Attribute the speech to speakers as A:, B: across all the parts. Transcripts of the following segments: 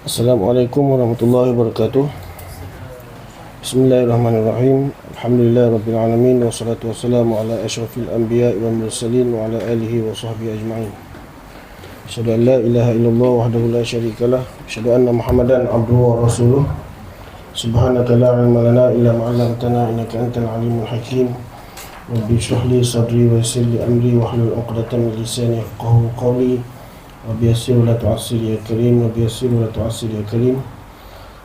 A: Assalamualaikum warahmatullahi wabarakatuh. Bismillahirrahmanirrahim. Alhamdulillah rabbil alamin, wassalatu wassalamu ala asyrafil anbiya'i wal mursalin wa ala alihi wa sahbihi ajma'in. Asyhadu an la ilaha illallah wahdahu la syarikalah, asyhadu anna Muhammadan abduhu wa rasuluh. Subhanaka la ilma lana illa ma 'allamtana innaka antal alimul hakim. Rabbi shrah li sadri wa yassir li amri wahlul 'uqdatam min lisani yafqahu qawli. Rabbi yassir wa la tu'assir ya karim, Rabbi yassir wa la tu'assir ya karim,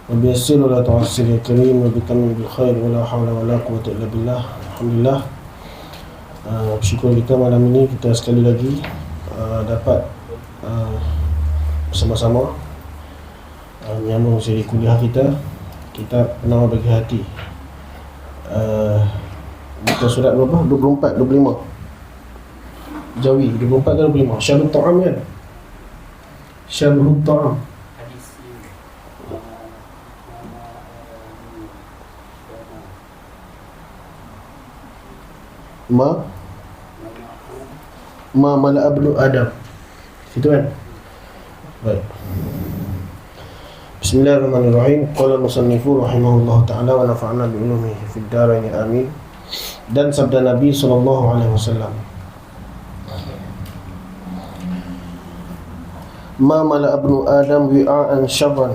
A: Rabbi yassir wa la tu'assir ya karim, Rabbi tamim bil khair wa la hawla wa la quwwata illa billah. Alhamdulillah, bersyukur kita malam ini kita sekali lagi dapat bersama-sama menyambung siri kuliah kita, Kitab Penawar Bagi Hati. Buka surat berapa? 24, 25 Jawi, 24 ke 25 Syarul Ta'am kan? Syarul Ta'am Ma Mala Ablu Adam. Situ kan? Baik. Bismillahirrahmanirrahim. Qala musannifu rahimahullah ta'ala wa nafa'na bi'ulumihi fid dharain amin. Dan sabda Nabi SAW, ma mala abnu adam wi'a'an syarran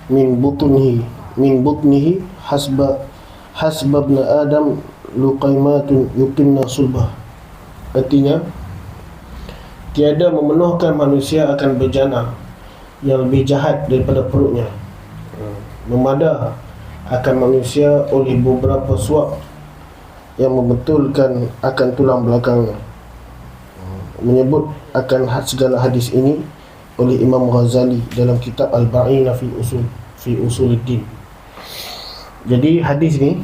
A: min butnihi hasba ibn adam luqaimatun yuqimna sulbah. Artinya, tiada memenuhkan manusia akan bejana yang lebih jahat daripada perutnya, memadah akan manusia oleh beberapa suap yang membetulkan akan tulang belakangnya. Menyebut akan segala hadis ini oleh Imam Ghazali dalam kitab Al-Ba'ina fi Usuluddin. Jadi hadis ni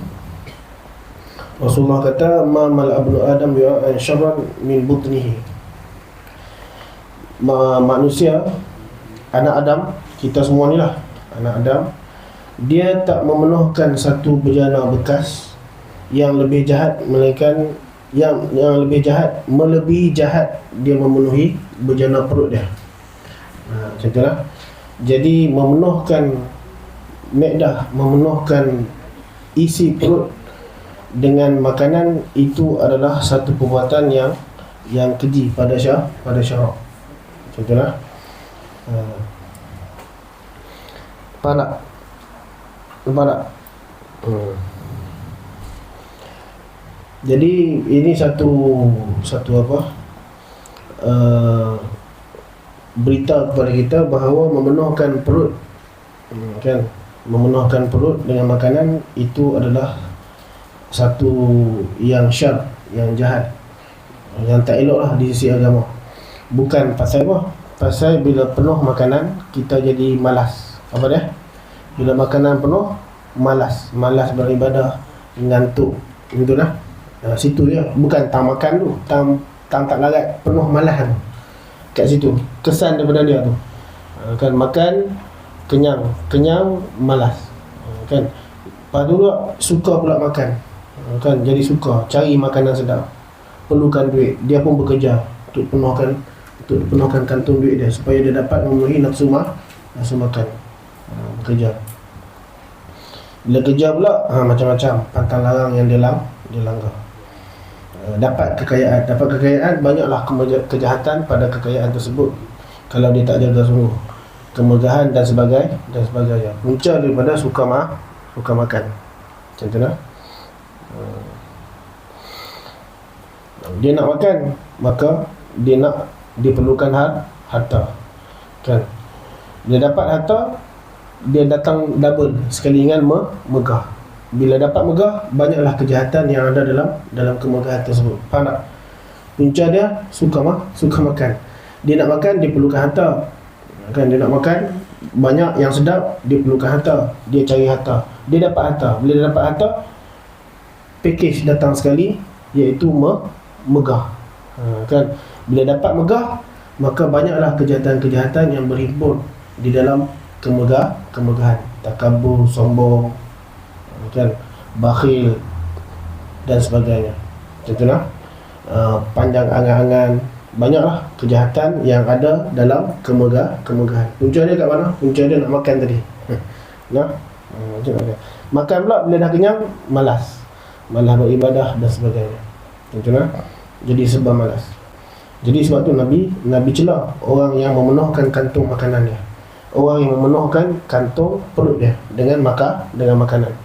A: Rasulullah kata, ma mal abnu adam bi'an syarran min butnihi. Manusia, anak Adam, kita semua ni lah anak Adam, dia tak memenuhkan satu bejana bekas yang lebih jahat, melainkan yang lebih jahat, melebihi jahat dia memenuhi bejana perut dia. Macam itulah. Jadi memenuhkan maedah, memenuhkan isi perut dengan makanan itu adalah satu perbuatan yang keji pada syarak. Macam itulah. Nampak tak? Jadi ini satu apa? Berita kepada kita bahawa memenuhkan perut, kan? Memenuhkan perut dengan makanan itu adalah satu yang syar, yang jahat, yang tak elok lah di sisi agama. Bukan pasal apa? Pasal bila penuh makanan kita jadi malas. Apa dia? Bila makanan penuh, malas beribadah, ngantuk. Itulah. Situ dia, bukan tak makan tu, tak larat, penuh malas tu. Kat situ kesan daripada dia tu, kan? Makan kenyang malas, kan? Lepas tu pula suka pula makan, kan? Jadi suka cari makanan sedap, perlukan duit, dia pun bekerja untuk penuhkan kantung duit dia supaya dia dapat memenuhi nafsu makan. Bekerja. Bila kerja pula macam-macam pantang larang yang dia langgar. Dapat kekayaan, banyaklah kejahatan pada kekayaan tersebut kalau dia tak jaga sungguh. Kemegahan dan sebagainya. Punca daripada suka makan. Macam tu lah. Dia nak makan, maka dia perlukan harta, kan? Dia dapat harta, dia datang double sekali dengan megah. Bila dapat megah, banyaklah kejahatan yang ada dalam kemegahan tersebut. Faham tak? Punca dia suka makan. Dia nak makan, dia perlukan harta, kan? Dia nak makan banyak yang sedap, dia perlukan harta, dia cari harta, dia dapat harta. Bila dia dapat harta, package datang sekali, iaitu megah, kan? Bila dapat megah, maka banyaklah kejahatan-kejahatan yang berhimpun di dalam kemegahan. Takabur, sombong, kan? Bakhil dan sebagainya. Contohnya panjang angan-angan, banyaklah kejahatan yang ada dalam kemegahan. Punca dia kat mana? Punca dia nak makan tadi. Nah, makan pula bila dah kenyang, malas beribadah dan sebagainya. Contohnya, jadi sebab malas. Jadi sebab tu Nabi celah orang yang memenuhkan kantung makanannya, orang yang memenuhkan kantung perut dia dengan makanan.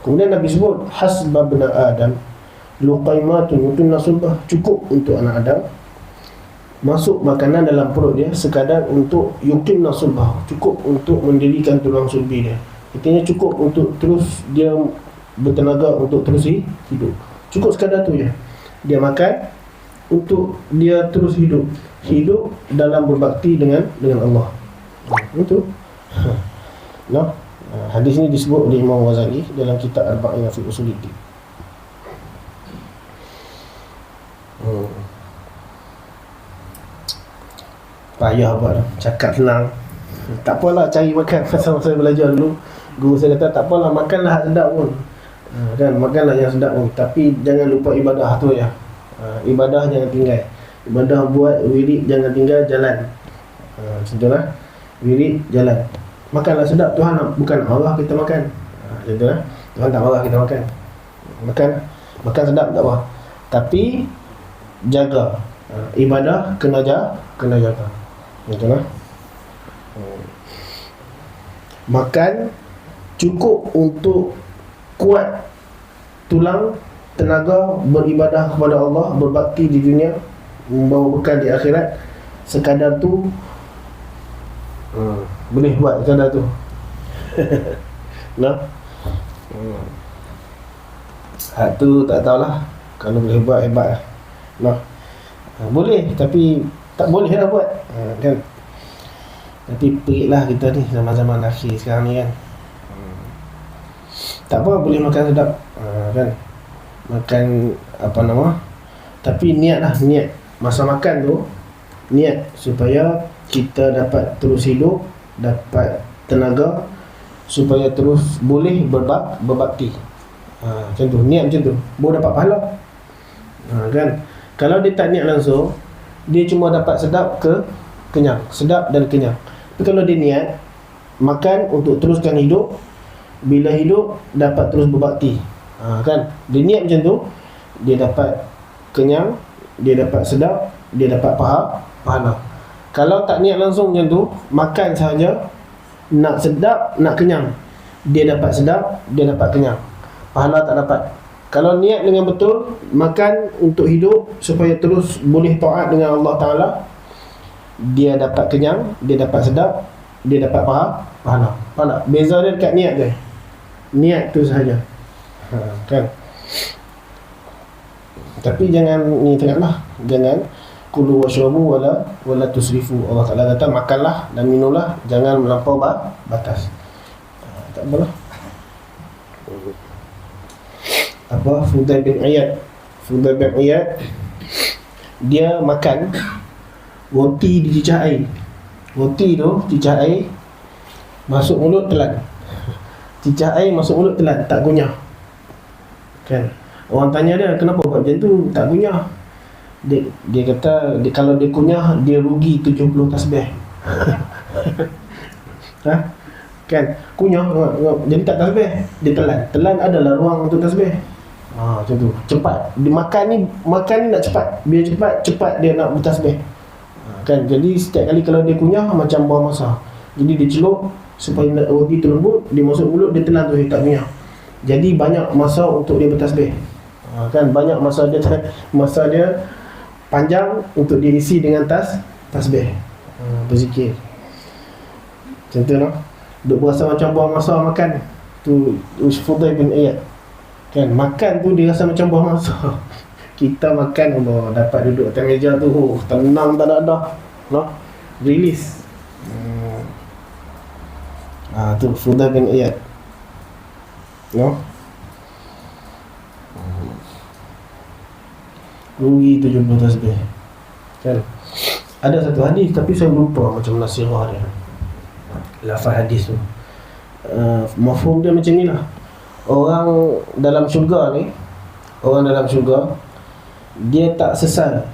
A: Kemudian Nabi sebut hasbabna Adam luqaimatun yutunna sulbah, cukup untuk anak Adam masuk makanan dalam perut dia sekadar untuk yuqimna sulbah, cukup untuk mendirikan tulang sulbi dia. Artinya cukup untuk terus dia bertenaga untuk terus hidup. Cukup sekadar tu je. Dia makan untuk dia terus hidup dalam berbakti dengan Allah. Itu. Nah, hadis ini disebut oleh Imam Ghazali dalam kitab Arba'in fi Usuluddin. Payah buat cakap senang. Tak apalah cari makan. Masa saya belajar dulu, guru saya kata tak apalah, makanlah sedap pun. Kan, makanlah yang sedap pun, tapi jangan lupa ibadah tu ya. Ibadah jangan tinggal. Ibadah buat wirid jangan tinggal, jalan. Contohlah wirid jalan. Makanlah sedap, Tuhan bukan marah kita makan. Contohlah Tuhan tak marah kita makan. Makan sedap tak apa. Tapi jaga. Ibadah kena jaga. Contohlah makan cukup untuk kuat tulang, tenaga beribadah kepada Allah, berbakti di dunia, membawa bekal di akhirat. Sekadar tu boleh buat sekadar tu. Nah, hak tu tak tahulah. Kalau boleh buat, hebat lah. Nah, boleh, tapi tak boleh lah buat, kan. Tapi peliklah kita ni zaman-zaman akhir sekarang ni kan. Tak apa, boleh makan sedap, kan. Makan tapi niat masa makan tu, niat supaya kita dapat terus hidup, dapat tenaga, supaya terus boleh berbakti. Macam tu, niat macam tu, baru dapat pahala. Kan. Kalau dia tak niat langsung, dia cuma dapat sedap kenyang, sedap dan kenyang. Tapi kalau dia niat makan untuk teruskan hidup, bila hidup dapat terus berbakti, kan. Dia niat macam tu, dia dapat kenyang, dia dapat sedap, dia dapat pahala. Kalau tak niat langsung macam tu, makan sahaja, nak sedap, nak kenyang, dia dapat sedap, dia dapat kenyang, pahala tak dapat. Kalau niat dengan betul, makan untuk hidup supaya terus boleh taat dengan Allah Ta'ala, dia dapat kenyang, dia dapat sedap, dia dapat pahala. Beza dia dekat niat dia. Niat tu sahaja, kan. Tapi jangan ni tengoklah, jangan kulu washrabu wala tusrifu. Allah Ta'ala kata makanlah dan minumlah, jangan melampau batas. Tak apalah. Fudail bin Iyad dia makan roti dicicah air. Roti tu cicah air masuk mulut telan. Cicah air masuk mulut telan, tak kunyah. Kan. Orang tanya dia, kenapa buat macam tu, tak kunyah. Dia kata kalau dia kunyah, dia rugi 70 tasbih. Kan, kunyah jadi tak tasbih, dia telan adalah ruang untuk tasbih. Macam tu, cepat dia makan ni nak cepat, biar cepat dia nak bertasbih. Kan, jadi setiap kali kalau dia kunyah macam buah masa, jadi dia celup supaya roti tu lembut, dia masuk mulut, dia telan tu, dia tak kunyah. Jadi banyak masa untuk dia bertasbih. Kan, banyak masa dia panjang untuk dia isi dengan tasbih, berzikir. Contohnya duk berasa macam buah masa makan tu, Fudail bin Iyad. Kan, makan tu dia rasa macam buah masa. Kita makan Allah, dapat duduk atas meja tu, tenang, tak ada release. Tu Fudail bin Iyad. Rugi 70 tasbih. Kan. Ada satu hadis tapi saya lupa macam mana sirah dia, lafaz hadis tu. Mafhum dia macam ni lah. Orang dalam syurga ni, dia tak sesal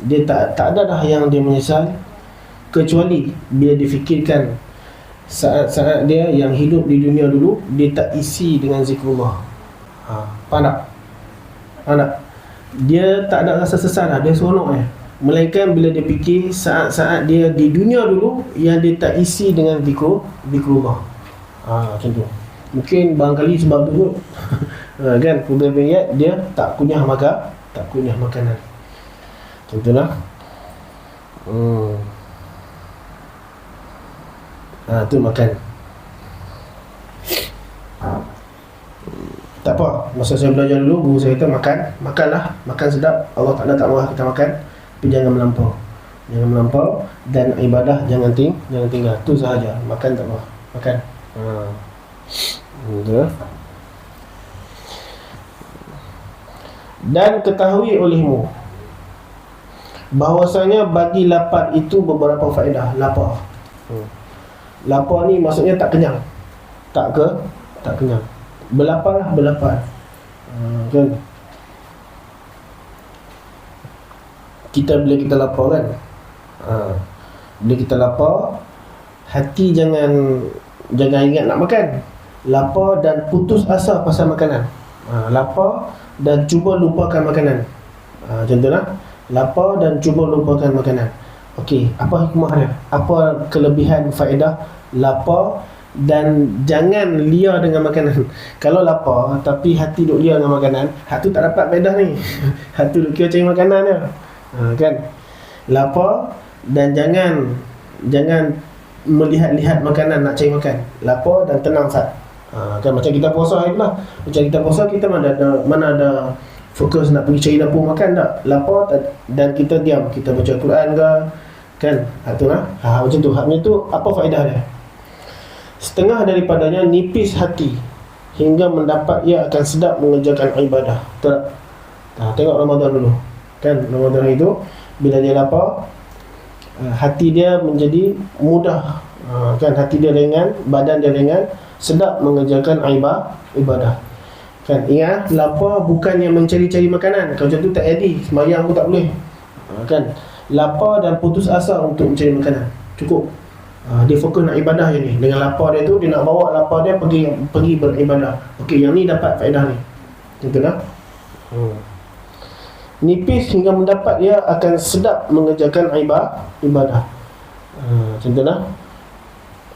A: dia tak ada dah yang dia menyesal, kecuali bila difikirkan saat-saat dia yang hidup di dunia dulu, dia tak isi dengan zikrullah. Faham tak? Faham tak? Dia tak ada rasa sesal lah, dia seronok melainkan bila dia fikir saat-saat dia di dunia dulu yang dia tak isi dengan zikrullah. Macam tu. Mungkin barangkali sebab tu kot kan, kemudian dia tak kunyah makanan. Contohlah tu makan. Tak apa, masa saya belajar dulu, guru saya kata makanlah, makan sedap. Allah Ta'ala tak marah kita makan, tapi jangan melampau, dan ibadah jangan tinggal. Tu sahaja, makan tak apa, makan. Betul. Dan ketahui olehmu bahwasanya bagi lapar itu beberapa faedah. Lapar ni maksudnya tak kenyang, tak kenyang. Berlapar kan. Bila kita lapar kan, bila kita lapar, hati jangan ingat nak makan. Lapar dan putus asa pasal makanan. Lapar dan cuba lupakan makanan. Contohlah, lapar dan cuba lupakan makanan. Okey, apa hikmah dia? Apa kelebihan faedah lapar dan jangan liar dengan makanan? Kalau lapar tapi hati duk liar dengan makanan, hati tu tak dapat faedah ni. Hati duk kira cari makanan dia. Kan? Lapar dan jangan melihat-lihat makanan, nak cari makan. Lapar dan tenang sat. Kan macam kita puasa hari lah. Macam kita puasa, kita mana ada fokus nak pergi cari dapur makan tak. Lapar dan kita diam, kita baca Quran ke, kan? Macam tu. Haknya tu apa faedah dia? Setengah daripadanya nipis hati hingga mendapat ia akan sedap mengerjakan ibadah. Tengok Ramadan dulu. Kan Ramadan itu bila dia lapar, hati dia menjadi mudah. Kan hati dia ringan, badan dia ringan, sedap mengerjakan ibadah. Kan ingat, lapar bukan yang mencari-cari makanan. Kalau macam tu tak jadi, sembahyang pun tak boleh. Kan lapar dan putus asa untuk mencari makanan, cukup. Dia fokus nak ibadah je ni. Dengan lapar dia tu, dia nak bawa lapar dia pergi beribadah. Okey, yang ni dapat faedah ni. Contohlah, nipis hingga mendapat ia akan sedap mengerjakan ibadah. Contohlah,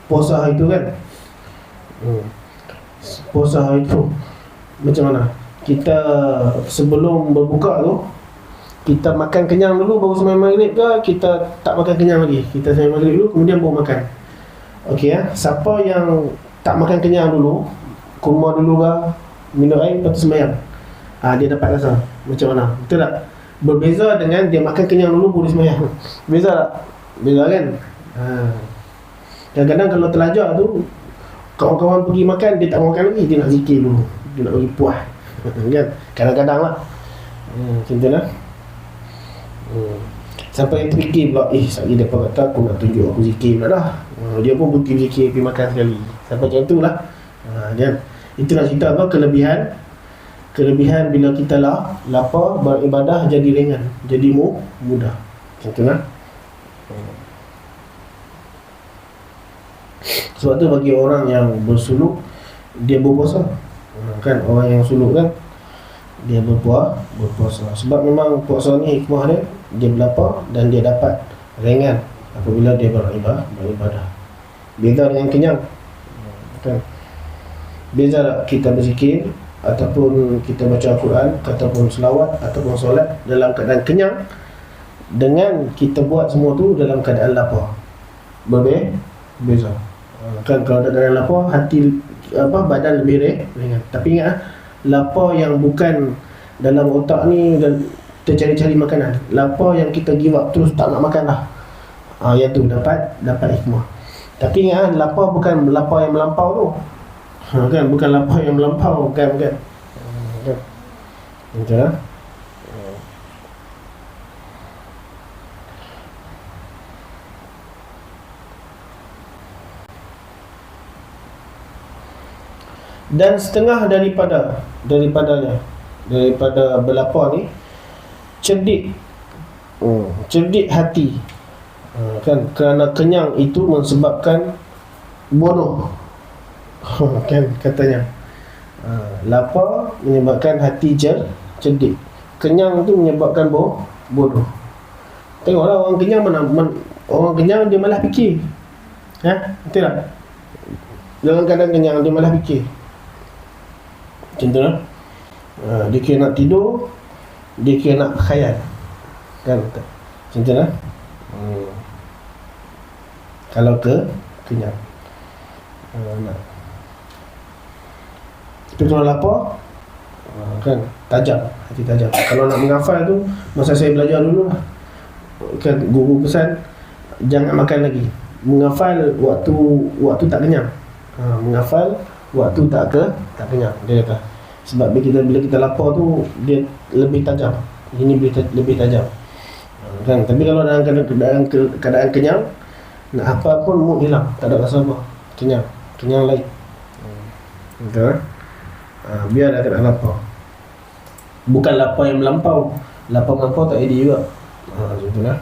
A: puasa hari tu kan. Puasa hari tu macam mana? Kita sebelum berbuka tu, kita makan kenyang dulu baru sembahyang maghrib ke kita tak makan kenyang lagi? Kita sembahyang maghrib dulu kemudian baru makan. Okey siapa yang tak makan kenyang dulu, kurma dulu ke, minum air lepas tu sembahyang, dia dapat rasa macam mana? Betul tak? Berbeza dengan dia makan kenyang dulu baru sembahyang. Beza tak? Beza kan? Kadang-kadang kalau terlajar tu, kawan-kawan pergi makan, dia tak makan lagi, dia nak zikir dulu, dia nak bagi puas. Kan? Kadang-kadang lah. Contohlah, sampai dia terfikir pula, sekali dia kata aku nak tunjuk aku zikir pula dah. Dia pun pergi zikir, pergi makan sekali. Sampai macam tu lah. Itulah cerita apa kelebihan bila kita lapar, beribadah jadi ringan, jadi mudah. Contohlah, sebab tu bagi orang yang bersuluk, dia berpuasa. Kan orang yang suluk kan, dia berpuasa. Sebab memang puasa ni hikmah dia berlapar dan dia dapat ringan apabila dia beribadah. Beza dengan kenyang. Kan? Beza tak kita berzikir ataupun kita baca Al-Quran ataupun selawat ataupun solat dalam keadaan kenyang dengan kita buat semua tu dalam keadaan lapar. Berbeza. Kan kalau dalam lapar, hati badan lebih ringan. Tapi ingat lapar yang bukan dalam otak ni dan tercari-cari makanan. Lapar yang kita give up terus tak nak makan dah. Yang tu dapat hikmah. Tapi ingat lapar bukan lapar yang melampau tu. Kan bukan lapar yang melampau, kan. Betul lah. Dan setengah daripada berlapar ni, cerdik cerdik hati. Kan, kerana kenyang itu menyebabkan bodoh. Kan katanya, lapar menyebabkan hati cerdik, kenyang itu menyebabkan bodoh. Tengoklah orang kenyang orang kenyang dia malah fikir. Betul tak? Dalam keadaan kenyang dia malah fikir. Contohnya, dia kira nak tidur, dia kira nak khayal. Kan? Contohnya, kalau kenyang, tapi kalau lapar, kan tajam, hati tajam. Kalau nak menghafal tu, masa saya belajar dulu lah, kan guru pesan jangan makan lagi. Menghafal waktu tak kenyang. Menghafal waktu tak kenyang, dia kata. Sebab bila kita lapar tu, dia lebih tajam. Ini lebih tajam. Kan? Tapi kalau dalam keadaan kenyang, nak apa pun mood hilang, tak ada rasa apa. Kenyang lain. Betul. Biar dah tak lapar. Bukan lapar yang melampau. Lapar melampau tak edit juga. Contohnya,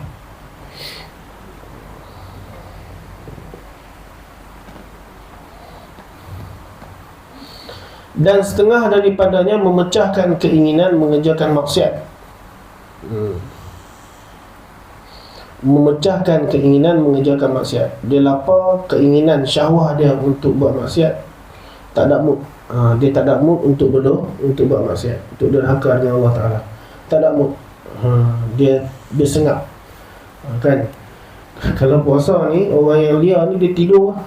A: dan setengah daripadanya memecahkan keinginan mengerjakan maksiat. Memecahkan keinginan mengerjakan maksiat. Dia lapar, keinginan syahwah dia untuk buat maksiat, tak ada mood. Dia tak ada mood untuk buat maksiat, untuk derhaka dengan Allah Ta'ala. Tak ada mood. Dia sengap. Kan? Kalau puasa ni, orang yang liar ni dia tidur.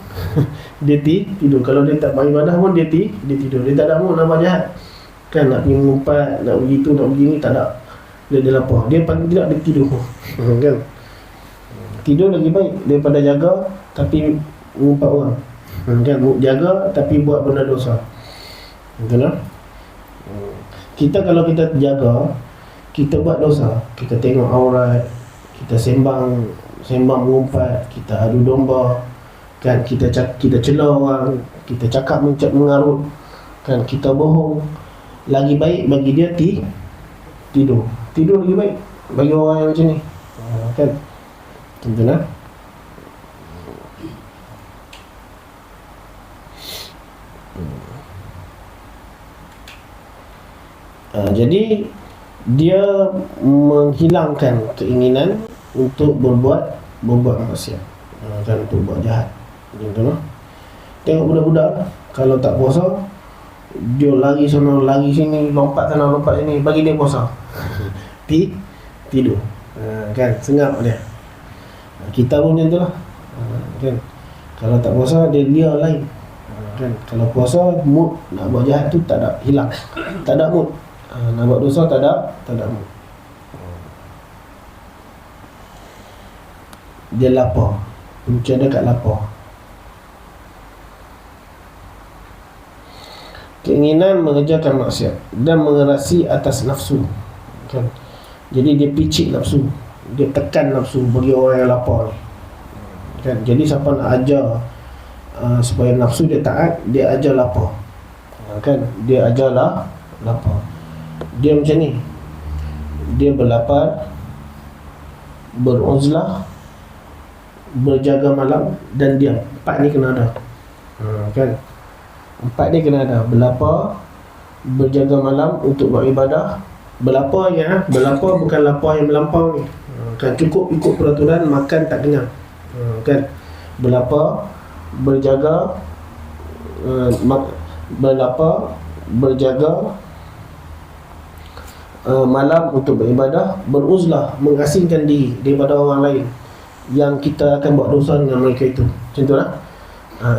A: Dia tidur. Kalau dia tak buat ibadah pun dia tidur. Dia tak ada mood nak buat jahat. Kan, nak pergi mengumpat, nak pergi tu, nak pergi ni, tak ada. Dia lapar. Dia paling tidak dia tidur. Kan? Tidur lagi baik daripada jaga tapi mengumpat orang. Kan? Jaga tapi buat benda dosa. Betul tak? Kita kalau kita jaga, kita buat dosa, kita tengok aurat, kita sembang mengumpat, kita adu domba, kan, kita cela orang, kita cakap mengarut, kan, kita bohong. Lagi baik bagi dia tidur lagi baik bagi orang yang macam ni. Kan, betul tak? Jadi dia menghilangkan keinginan untuk berbuat maksiat, kan, untuk buat jahat. Contohnya, tengok budak-budak kalau tak puasa, dia lari sana lari sini, lompat sana lompat sini, bagi dia puasa. Tidur. Kan, sengap dia. Kita pun macam tu lah. Kan, kalau tak puasa dia lain. Kan, kalau puasa mood nak buat jahat tu tak ada, hilang. Tak ada mood. Nak buat dosa tak ada mood. Dia lapar. Punca dia kat lapar. Keinginan mengerjakan maksiat dan mengerasi atas nafsu. Kan? Jadi dia picit nafsu, dia tekan nafsu bagi orang yang lapar ni. Kan? Jadi siapa nak ajar supaya nafsu dia taat, dia ajar lapar. Kan? Dia ajarlah lapar. Dia macam ni, dia berlapar, beruzlah, berjaga malam dan diam. Empat ni kena ada. Kan? Empat ni kena ada. Berlapar, berjaga malam untuk buat ibadah. Berlapar ya, berlapar bukan lapar yang melampau ni. Kan, cukup ikut peraturan, makan tak kenyang. Kan? Berlapar, berjaga, berlapar, berjaga malam untuk beribadah, beruzlah, mengasingkan diri daripada orang lain yang kita akan buat dosa dengan mereka itu. Contohlah,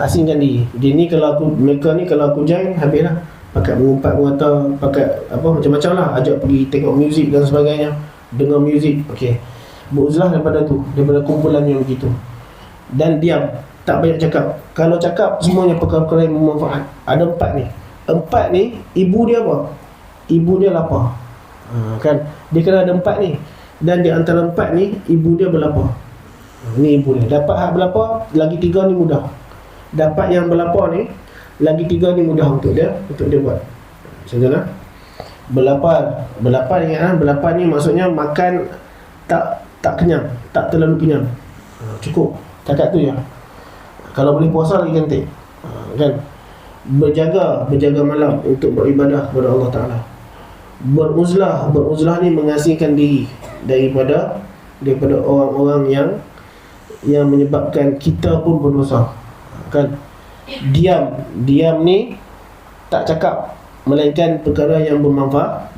A: asingkan diri. Mereka ni kalau aku join, habislah. Pakai mengumpat mengata, pakai apa macam-macam lah, ajak pergi tengok muzik dan sebagainya, dengar muzik. Okey, beruzlah daripada tu, daripada kumpulan yang begitu. Dan diam, tak banyak cakap. Kalau cakap semuanya perkara-perkara yang bermanfaat. Ada empat ni, ibu dia apa? Ibu dia lapar. Kan, dia kena ada empat ni. Dan di antara empat ni, ibu dia berlapar. Ni ibu dia. Dapat hak berlapar, lagi tiga ni mudah. Dapat yang berlapar ni, lagi tiga ni mudah untuk dia buat. Contohnya, berlapar ingat, berlapar ni maksudnya makan tak kenyang, tak terlalu kenyang. Cukup takat tu je. Kalau boleh puasa lagi cantik. Kan? Berjaga malam untuk beribadah kepada Allah Ta'ala. Beruzlah ni mengasingkan diri daripada orang-orang yang menyebabkan kita pun berdosa. Kan? Diam ni tak cakap, melainkan perkara yang bermanfaat.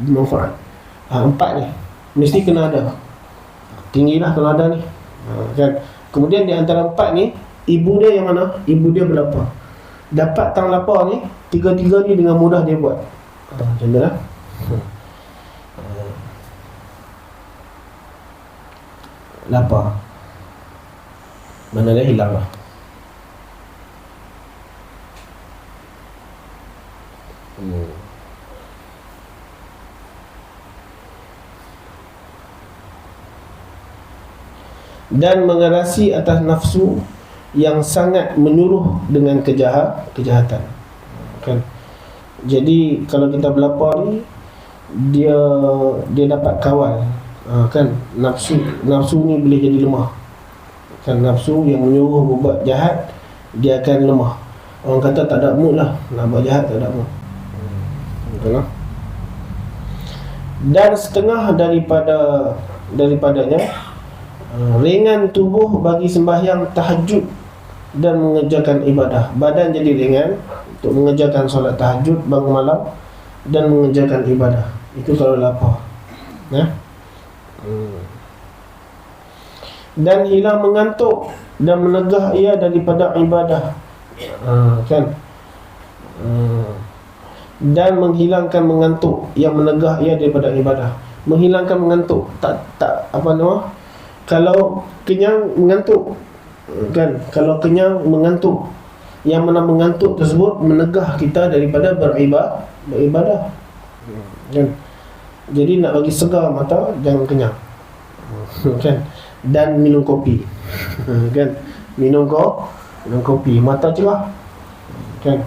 A: 4 ni mesti kena ada. Tinggilah kalau ada ni. Kan? Kemudian di antara 4 ni, ibu dia yang mana? Ibu dia berlapar. Dapat tang lapar ni, tiga-tiga ni dengan mudah dia buat. Macam tu lah. Lapar, mana dia hilang lah. Dan mengerasi atas nafsu yang sangat menyuruh dengan kejahatan. Kan? Jadi kalau kita berlapar ni, dia dapat kawal. Kan, nafsu ni boleh jadi lemah. Kan, nafsu yang menyuruh berbuat jahat, dia akan lemah. Orang kata tak ada mood lah, nak buat jahat tak ada mood. Betul lah. Dan setengah daripadanya ringan tubuh bagi sembahyang tahajud dan mengerjakan ibadah. Badan jadi ringan untuk mengerjakan solat tahajud, bangun malam dan mengerjakan ibadah. Itu kalau lapar. Dan hilang mengantuk dan menegah ia daripada ibadah. Kan? Dan menghilangkan mengantuk yang menegah ia daripada ibadah. Menghilangkan mengantuk, tak apa nama? Kalau kenyang mengantuk, kan? Kalau kenyang mengantuk, yang mana mengantuk tersebut menegah kita daripada beribadah. Kan? Jadi nak bagi segar mata, jangan kenyang. Kan? Dan minum kopi. Kan? Minum kopi, mata cerah. Kan?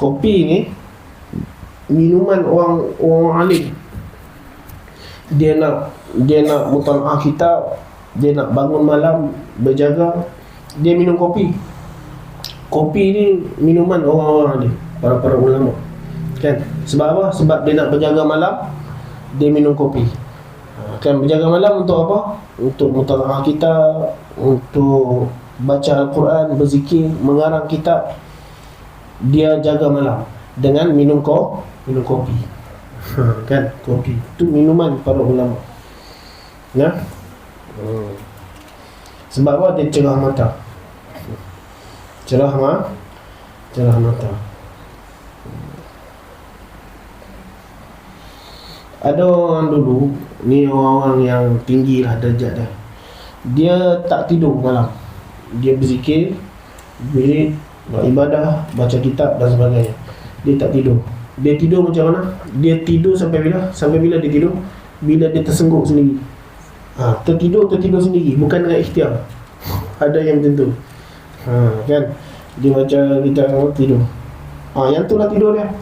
A: Kopi ni minuman orang alim. Dia nak mutalaah kitab, dia nak bangun malam berjaga, dia minum kopi. Kopi ni minuman orang-orang alim, para ulama. Kan? Sebab apa? Sebab dia nak berjaga malam, dia minum kopi. Kan, berjaga malam untuk apa? Untuk mutalaah kitab, untuk baca Al-Quran, berzikir, mengarang kitab. Dia jaga malam dengan minum kopi. Kan, kopi itu minuman para ulama. Ya. Sebab apa? Dia cerah mata. Cerah mata. Ada orang dulu, ni orang-orang yang tinggi lah darjat dia. Dia tak tidur malam. Dia berzikir, wirid, beribadah, baca kitab dan sebagainya. Dia tak tidur. Dia tidur macam mana? Dia tidur sampai bila? Sampai bila dia tidur? Bila dia tersengguk sendiri. Tertidur sendiri, bukan dengan ikhtiar. Ada yang macam tu. Kan? Dia baca kitab, tidur. Yang tu lah tidur dia.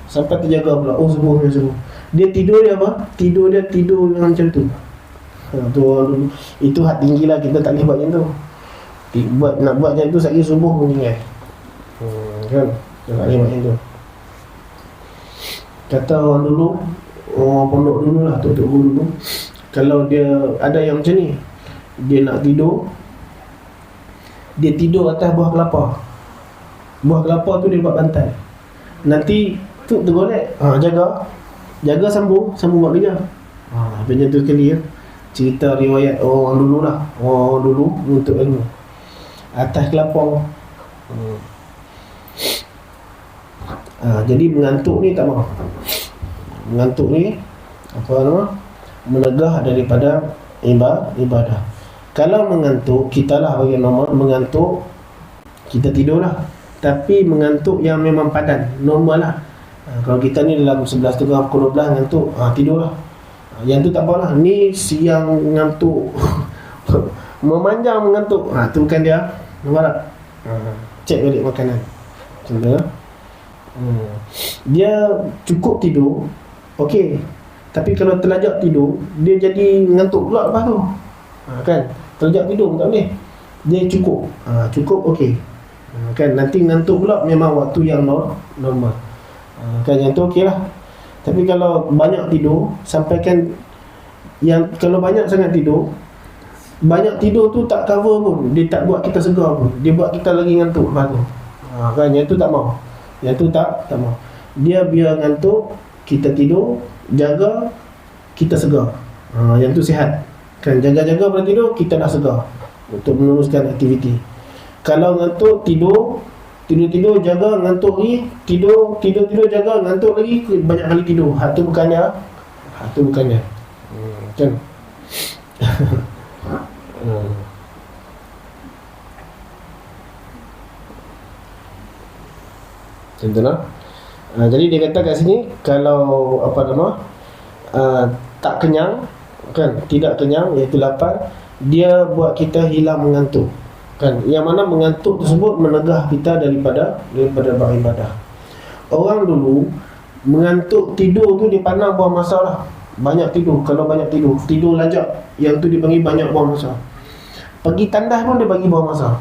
A: Sampai terjaga pula. Subuh. Dia tidur dia apa? Tidur macam tu. Tu orang dulu. Itu hak tinggi lah, kita tak boleh buat macam tu. Nak buat macam tu sekali subuh pun tinggal. Kan? Tak boleh buat macam tu. Kata orang dulu, orang pondok dulu lah, tok guru dulu, kalau dia ada yang macam ni, dia nak tidur, dia tidur atas buah kelapa. Buah kelapa tu dia buat bantal. Nanti tu tergolek, jaga sambung buat kerja. Macam tu sekali ya. Cerita riwayat orang dulu lah, orang dulu untuk ilmu atas kelapa. Jadi mengantuk ni tak mahu. Mengantuk ni apa nama? Menegah daripada ibadah. Kalau mengantuk, kita lah bagi normal. Mengantuk, kita tidur lah. Tapi mengantuk yang memang padan, normal lah. Kalau kita ni dalam 11.30 pukul 12 ngantuk, tidur lah. Yang tu tak apalah. Ni siang ngantuk memanjang mengantuk, tu bukan dia. Nampak tak? Cek balik makanan. Macam tu lah. Dia cukup tidur, okey. Tapi kalau terlajak tidur, dia jadi ngantuk pula lepas tu. Kan? Terlajak tidur tak boleh. Dia cukup. Cukup okey. Kan nanti ngantuk pula memang waktu yang normal. Kan yang tu okey lah. Tapi kalau banyak tidur, sampaikan yang kalau banyak sangat tidur, banyak tidur tu tak cover pun, dia tak buat kita segar pun, dia buat kita lagi ngantuk lepas tu. Kan yang tu tak mau. Yang tu tak mau. Dia biar ngantuk, kita tidur, jaga, kita segar. Yang tu sihat. Kan jaga-jaga pada tidur, kita dah segar untuk meneruskan aktiviti. Kalau ngantuk, tidur, jaga, ngantuk lagi, tidur, jaga, ngantuk lagi, banyak kali tidur. Hak tu bukannya. Kan? Contohnya. Jadi dia kata kat sini, kalau tak kenyang, kan, tidak kenyang, iaitu lapar, dia buat kita hilang mengantuk. Kan, yang mana mengantuk tersebut menegah kita daripada beribadah. Orang dulu mengantuk tidur tu dia pandang buang masa lah. Banyak tidur, kalau banyak tidur lajak, yang tu dipanggil banyak buang masa. Pergi tandas pun dia bagi buang masa.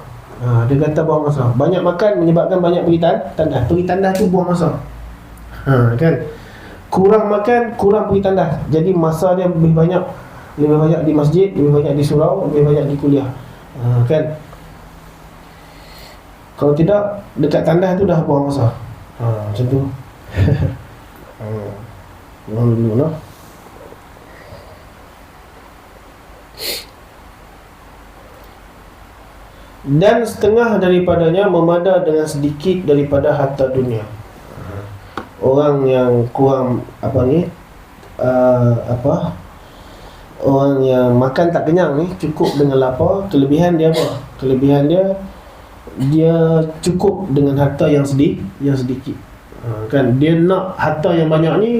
A: Dia kata buang masa. Banyak makan menyebabkan banyak pergi tandas. Pergi tandas tu buang masa. Kan? Kurang makan, kurang pergi tandas. Jadi masa dia lebih banyak di masjid, lebih banyak di surau, lebih banyak di kuliah. Kan? Kalau tidak, dekat tandas tu dah buang masa. Macam tu. Orang dulu lah. Dan setengah daripadanya memada dengan sedikit daripada harta dunia. Orang yang kurang orang yang makan tak kenyang ni, cukup dengan lapar, kelebihan dia apa? Kelebihan dia cukup dengan harta yang sedikit. Kan dia nak harta yang banyak ni,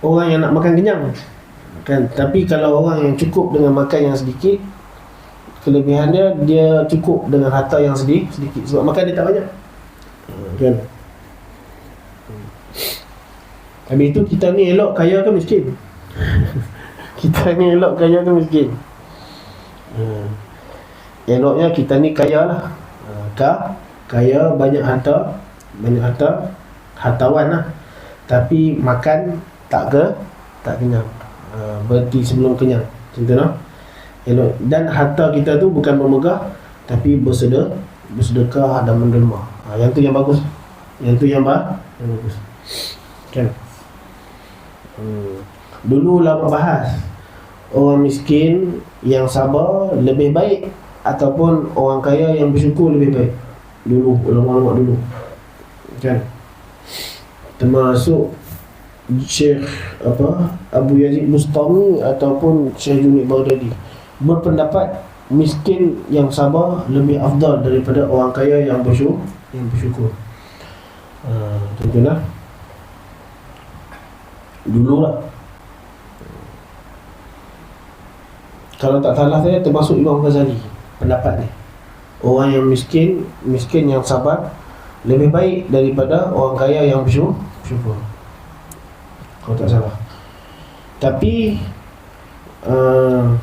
A: orang yang nak makan kenyang. Kan, tapi kalau orang yang cukup dengan makan yang sedikit, kelebihan dia cukup dengan harta yang sedikit sebab makan dia tak banyak. Kan? Habis itu kita ni elok kaya ke miskin? Kita ni elok kaya ke miskin? Eloknya kita ni kaya lah. Kaya, banyak harta, hartawan lah. Tapi makan tak kenyang. Berhenti sebelum kenyang. Contohnya elok. Dan harta kita tu bukan bermegah, tapi bersedekah dan menderma. Yang tu yang bagus. Yang tu yang bagus. Kan? Dulu lama bahas orang miskin yang sabar lebih baik ataupun orang kaya yang bersyukur lebih baik. Dulu, ulama-ulama dulu. Kan? Termasuk Syekh Abu Yazid Bustami ataupun Syekh Junid Baghdadi berpendapat miskin yang sabar lebih afdal daripada orang kaya yang bersyukur. Contohnya dulu lah, kalau tak salah saya termasuk Imam Ghazali pendapat ni, orang yang miskin yang sabar lebih baik daripada orang kaya yang bersyukur, kalau tak salah. Tapi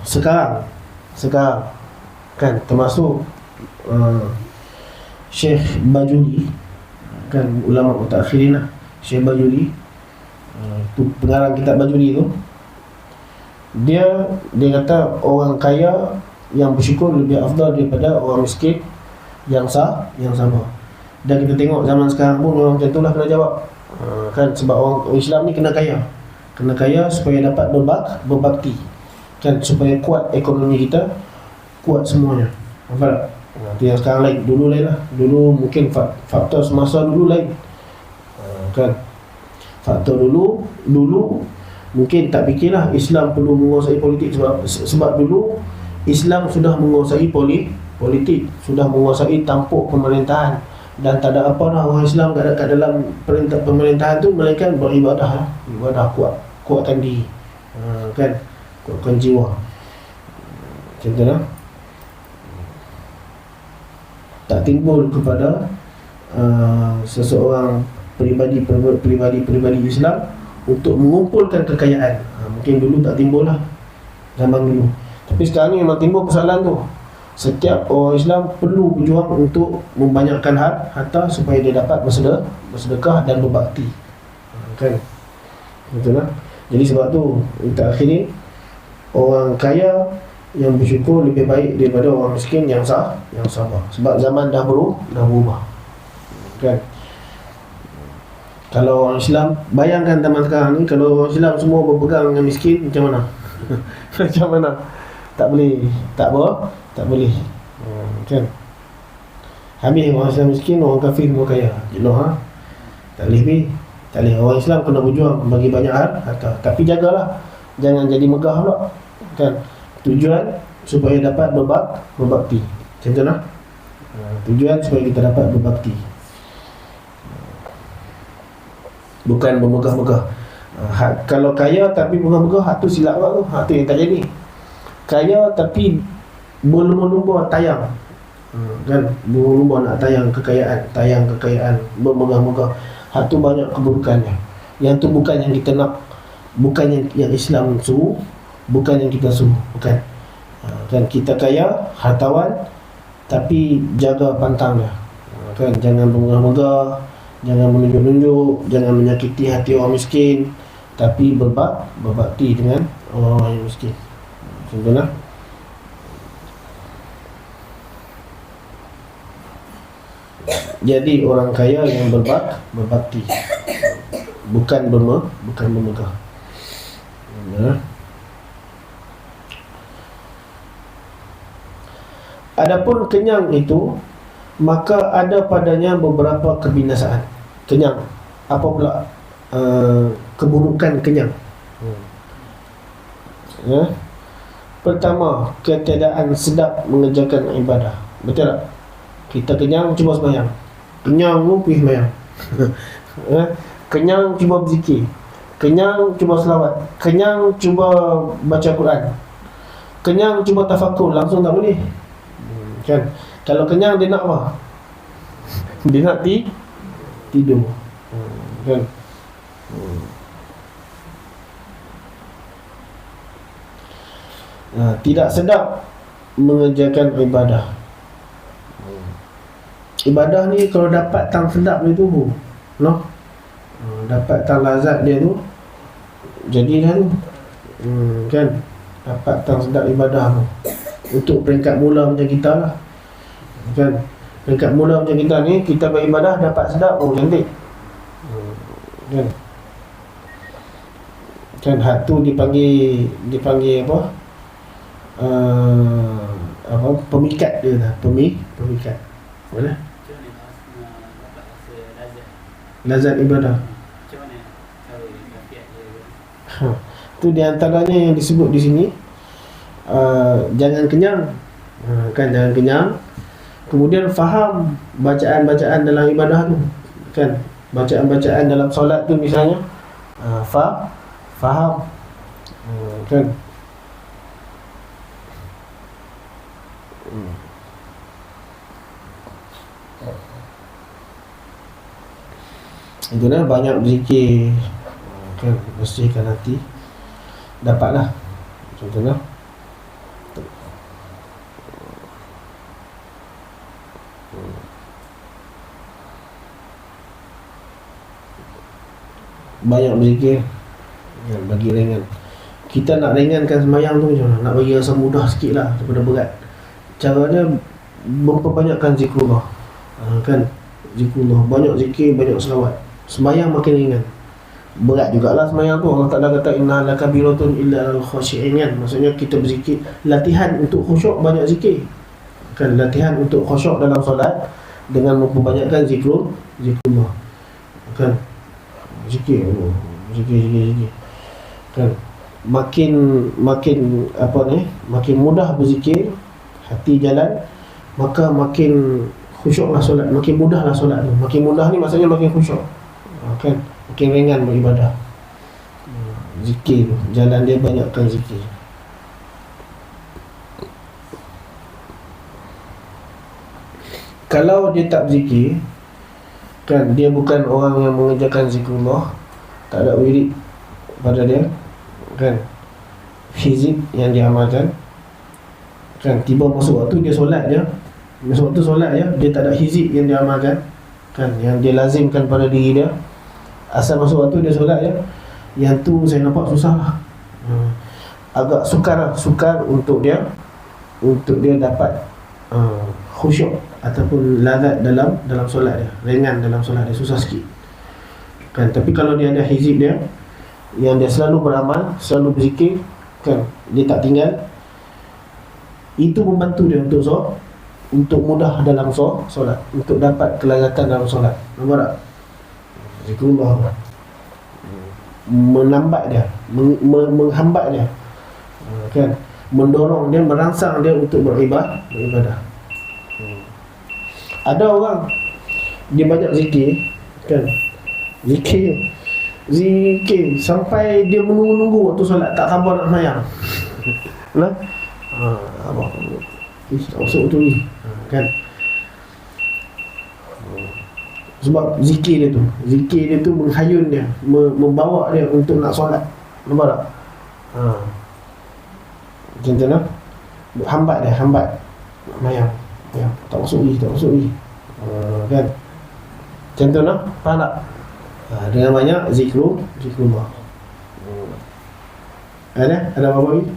A: sekarang kan termasuk Syekh Bajuri, kan ulama mutakhirin lah, Syekh Bajuri, tu pengarang kitab Bajuri tu, dia kata orang kaya yang bersyukur lebih afdal daripada orang miskin yang sabar. Dan kita tengok zaman sekarang pun orang macam tu lah kena jawab. Kan sebab orang Islam ni kena kaya supaya dapat berbakti. Kan supaya kuat ekonomi kita, kuat semuanya. Faham tak? Itu yang sekarang lain. Dulu lain lah. Dulu mungkin faktor semasa dulu lain. Kan faktor dulu mungkin tak fikirlah Islam perlu menguasai politik, sebab dulu Islam sudah menguasai politik, sudah menguasai tampuk pemerintahan, dan tak ada apa dah orang Islam kat dalam pemerintahan tu melainkan beribadah, kuatkan diri, kan, kuatkan jiwa. Contohnya tak timbul kepada seseorang pribadi Islam untuk mengumpulkan kekayaan. Mungkin dulu tak timbul lah, zaman dulu. Tapi sekarang ni memang timbul persoalan tu. Setiap orang Islam perlu berjuang untuk membanyakkan harta supaya dia dapat bersedekah dan berbakti. Kan? Betul lah. Jadi sebab tu kita akhiri, orang kaya yang bersyukur lebih baik daripada orang miskin yang sabar. Sebab zaman dah berubah. Kan? Kalau orang Islam, bayangkan zaman sekarang ni, kalau orang Islam semua berpegang dengan miskin, macam mana? Macam mana? Tak boleh. Tak boleh. Kan? Habis orang Islam miskin, orang kafir semua kaya. Jenuh ha? Tak boleh. Tak boleh. Orang Islam kena berjuang bagi banyak harta. Tapi jagalah, jangan jadi megah pula. Kan? Tujuan supaya dapat berbakti. Macam tu lah. Tujuan supaya kita dapat berbakti. Bukan bermegah-megah. Kalau kaya tapi megah-megah, hak tu silap tu. Hak tu yang tak jadi. Kaya tapi berlumba-lumba tayang. Kan? Berlumba nak tayang kekayaan, bermegah-megah. Hak tu banyak keburukannya. Yang tu bukan yang kita nak. Bukan yang Islam suruh. Bukan yang kita suruh. Bukan. Kan kita kaya, hartawan, tapi jaga pantang dia. Kan? Jangan bermegah-megah, jangan menunjuk-nunjuk, jangan menyakiti hati orang miskin, tapi berbakti dengan orang yang miskin. Contohnya, jadi orang kaya yang berbakti, bukan bermegah. Ya. Adapun kenyang itu, maka ada padanya beberapa kebinasaan. Kenyang. Apa pula keburukan kenyang? Ya. Pertama, ketiadaan sedap mengerjakan ibadah. Betul tak? Kita kenyang, cuba sembahyang. Kenyang pun pergi sembahyang. Ya. Kenyang, cuba berzikir. Kenyang, cuba selawat. Kenyang, cuba baca Quran. Kenyang, cuba tafakur. Langsung tak boleh. Kan? Kalau kenyang dia nak apa? Dia nak tidur. Kan? Tidak sedap mengerjakan ibadah. Ibadah ni kalau dapat tang sedap dia tu, no? Dapat tang lazat dia tu, jadi kan? Kan? Dapat tang sedap ibadah tu. Untuk peringkat mula macam kita lah. Kan? Peringkat mula macam kita ni, kita beribadah dapat sedap, cantik. Kan? Kan hak tu dipanggil apa? Pemikat dia lah. Pemikat. Mana? Lazat ibadah. Tu di antaranya yang disebut di sini. Jangan kenyang. Kan, jangan kenyang. Kemudian faham bacaan-bacaan dalam ibadah tu. Kan? Bacaan-bacaan dalam solat tu misalnya, faham. Kan? Itu dah banyak berzikir. Kan? Bersihkan hati. Dapatlah. Contohnya, banyak berzikir, bagi ringan. Kita nak ringankan sembahyang tu macam mana? Nak bagi rasa mudah sikit lah daripada berat. Caranya memperbanyakkan zikrullah. Kan? Zikrullah, banyak zikir, banyak selawat. Sembahyang makin ringan. Berat jugalah sembahyang tu. Allah Ta'ala kata inna lakabiratun illa al-khashi'in. Maksudnya kita berzikir, latihan untuk khusyuk, banyak zikir. Kan? Latihan untuk khusyuk dalam solat dengan memperbanyakkan zikrullah. Kan? Zikir. Kan? Makin apa ni? Makin mudah berzikir, hati jalan, maka makin khusyuklah solat, makin mudahlah solat tu. Makin mudah ni maksudnya makin khusyuk. Kan? Makin ringan beribadah. Zikir tu, jalan dia banyakkan zikir. Kalau dia tak berzikir, kan, dia bukan orang yang mengerjakan zikrullah, tak ada wirid, pada dia, kan, fizik yang dia amalkan, kan. Tiba masuk waktu dia solat je, masuk waktu solat je, dia tak ada fizik yang dia amalkan, kan, yang dia lazimkan pada diri dia. Asal masuk waktu dia solat je, yang tu saya nampak susah lah. Agak sukar untuk dia dapat khusyuk ataupun lazat dalam solat dia, ringan dalam solat dia, susah sikit, kan. Tapi kalau dia ada hizib dia, yang dia selalu beramal, selalu berzikir, kan, dia tak tinggal, itu membantu dia untuk mudah dalam solat, untuk dapat kelazatan dalam solat. Nampak tak? Zikrullah menambat dia, menghambat dia, kan, mendorong dia, merangsang dia untuk beribadah. Ada orang dia banyak zikir, kan, zikir sampai dia menunggu waktu solat, tak sabar nak sembahyang. Lah, apa? Tak masuk tu ni, kan. Sebab zikir dia tu menghayun dia, membawa dia untuk nak solat. Nampak tak? Macam tu lah. Hambat mayang. Tak masuk ni. Kan? Macam tu lah. Faham tak? Dengan banyak zikrullah. Ada apa-apa lagi?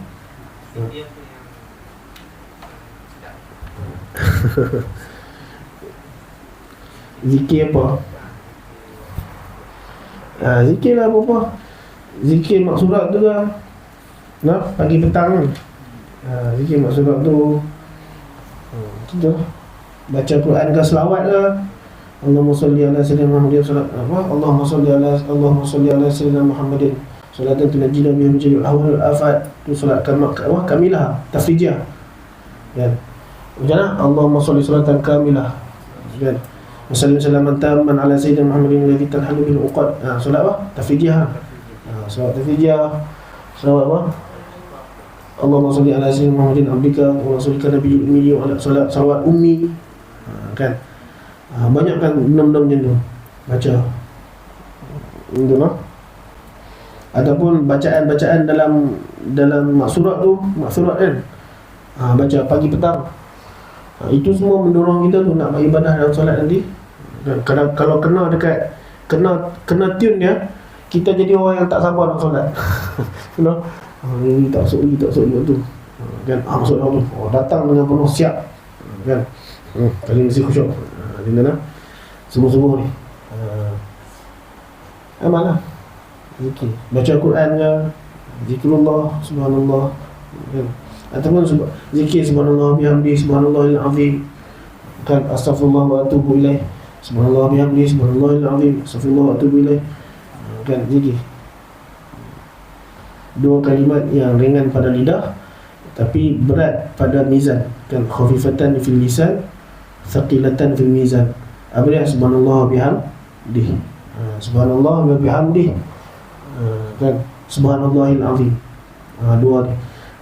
A: Zikir apa? Zikir lah apa-apa. Zikir maksurat tu lah, nah, pagi petang kan. Zikir maksurat tu macam tu. Baca Quran ke selawat ke, Allahumma salli ala sayyidina Muhammadin Allahumma salli ala sayyidina Muhammadin salatan tunajjina biha min jami'il ahwal wal afat. Tu solat kamilah, tafrijah, kan. Macam mana? Allahumma salli salatan kamilah, kan. Wassalamu tamman ala sayyidina Muhammadin alladhi tanhalu bil uqad. Solat apa? Tafrijah. Solat tafrijah. Solat apa? Allahumma salli ala sayyidina Muhammadin abdika wa rasulika nabiyil ummi wa ala salawat ummi, kan. Banyak kan 6 macam tu baca. Itu lah. Adapun bacaan dalam maksurat tu, maksurat kan, baca pagi petang, itu semua mendorong kita tu nak beribadah dalam solat nanti. Dan kalau kena dekat kena tune dia, kita jadi orang yang tak sabar nak solat. Kena ini tak masuk tu, kan. Masuk dalam tu, datang dengan penuh siap, kan. Kali mesti khusyuk. Dengar semua ni. Amal lah, zikir, baca Quran ke, zikrullah, subhanallah, kan. Ataupun zikir subhanallah bihamdi, subhanallahil azim, kan, astaghfirullah wa atubu ilaih, subhanallah bihamdi, subhanallahil azim, astaghfirullah wa atubu ilaih, kan, zikir. Dua kalimat yang ringan pada lidah tapi berat pada mizan, kan, khafifatan fil lisan, thaqilatan fil mizan. Apa dia? Subhanallah bihamdi, subhanallah wa bihamdi, kan, subhanallahil azim. Dua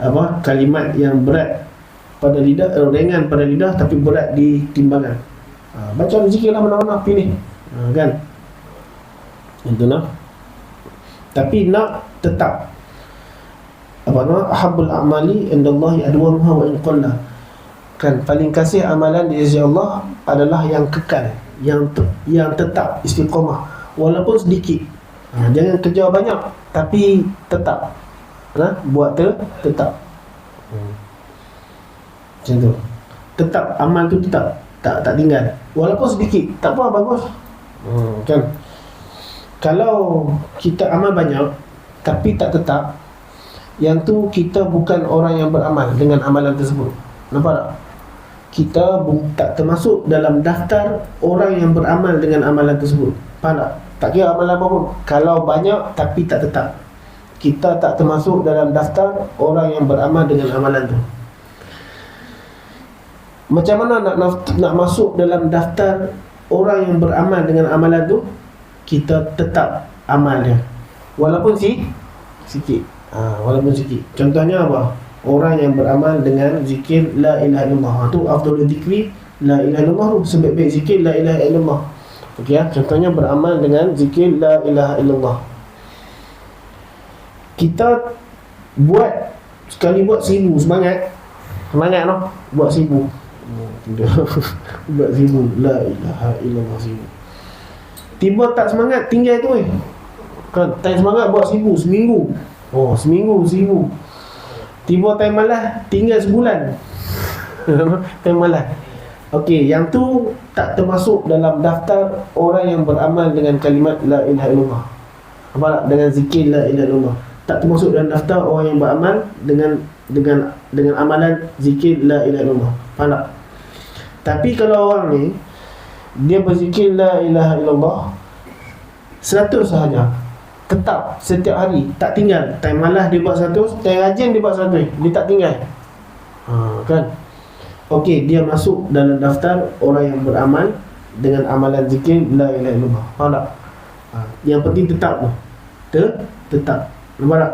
A: apa kalimat yang berat pada lidah, ringan pada lidah tapi berat di timbangan. Baca zikirlah mana-mana pilih, kan. Itu nak. Tapi nak tetap apa nama ahabbul a'mali indallahi adwamuha wa in qalla, kan, paling kasih amalan di sisi Allah adalah yang kekal, yang tetap istiqamah walaupun sedikit. Jangan kerja banyak tapi tetap buat tetap. Macam tu. Tetap amal tu tetap tak tinggal walaupun sedikit, tak apa, bagus. Kan. Kalau kita amal banyak tapi tak tetap, yang tu kita bukan orang yang beramal dengan amalan tersebut. Nampak tak? Kita tak termasuk dalam daftar orang yang beramal dengan amalan tersebut. Faham tak? Tak kira amalan apa pun, kalau banyak tapi tak tetap, kita tak termasuk dalam daftar orang yang beramal dengan amalan tu. Macam mana nak masuk dalam daftar orang yang beramal dengan amalan tu? Kita tetap amal dia walaupun sikit. Walaupun sikit. Contohnya apa? Orang yang beramal dengan zikir la ilaha illallah, tu afdalul zikri la ilaha illallah, tu sebaik-baik zikir la ilaha illallah. Okey, contohnya beramal dengan zikir la ilaha illallah. kita buat sekali buat 1000 semangat noh, buat 1000 buat 1000 la ilaha illallah 1000. Tiba tak semangat tinggal tu kan, time semangat buat 1000 seminggu. Seminggu 1000. Tiba time malas tinggal sebulan. Time malas. Okey, yang tu tak termasuk dalam daftar orang yang beramal dengan kalimat la ilaha illallah. Apa tak? Dengan zikir la ilaha illallah. Tak termasuk dalam daftar orang yang beramal dengan amalan zikir la ilaha illallah. Faham tak? Tapi kalau orang ni dia berzikir la ilaha illallah 100 sahaja, tetap setiap hari, tak tinggal. Time malas dia buat 100, time rajin dia buat 100, dia tak tinggal. Kan? Okey, dia masuk dalam daftar orang yang beramal dengan amalan zikir la ilaha illallah. Faham tak? Yang penting tetap tu. Tetap. Nampak tak?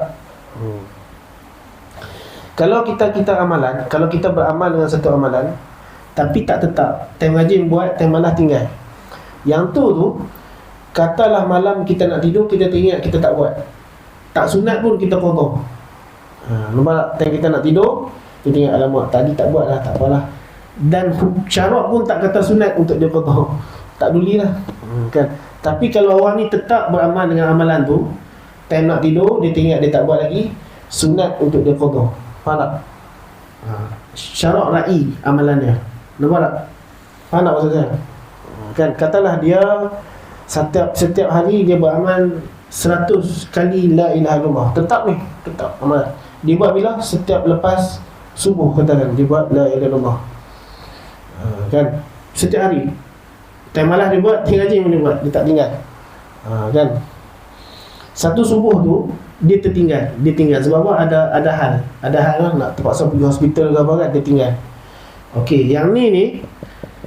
A: Kalau kita amalan, kalau kita beramal dengan satu amalan tapi tak tetap, time rajin buat, time malas tinggal, yang tu katalah malam kita nak tidur, kita teringat kita tak buat, tak sunat pun kita qada. Nampak tak? Time kita nak tidur, kita ingat alamak tadi tak buat lah, tak apalah. Dan syarat pun tak kata sunat untuk dia qada, tak pedulilah. Kan? Tapi kalau orang ni tetap beramal dengan amalan tu, time nak tidur dia teringat dia tak buat lagi, sunat untuk dia qada. Faham tak? Syarat ra'i amalan dia. Nampak tak? Faham tak maksud saya? Kan, katalah dia setiap hari dia beramal 100 kali la ilaha illallah. Tetap amalan. Dia buat bila? Setiap lepas subuh, katakan dia buat la ilaha illallah. Kan? Setiap hari. Time malas dia buat, tinggal rajin dia buat, dia tak tinggal. Kan? Satu subuh tu dia tinggal sebab apa? Ada hal lah, nak terpaksa pergi hospital ke apa kan, dia tinggal. Okey, yang ni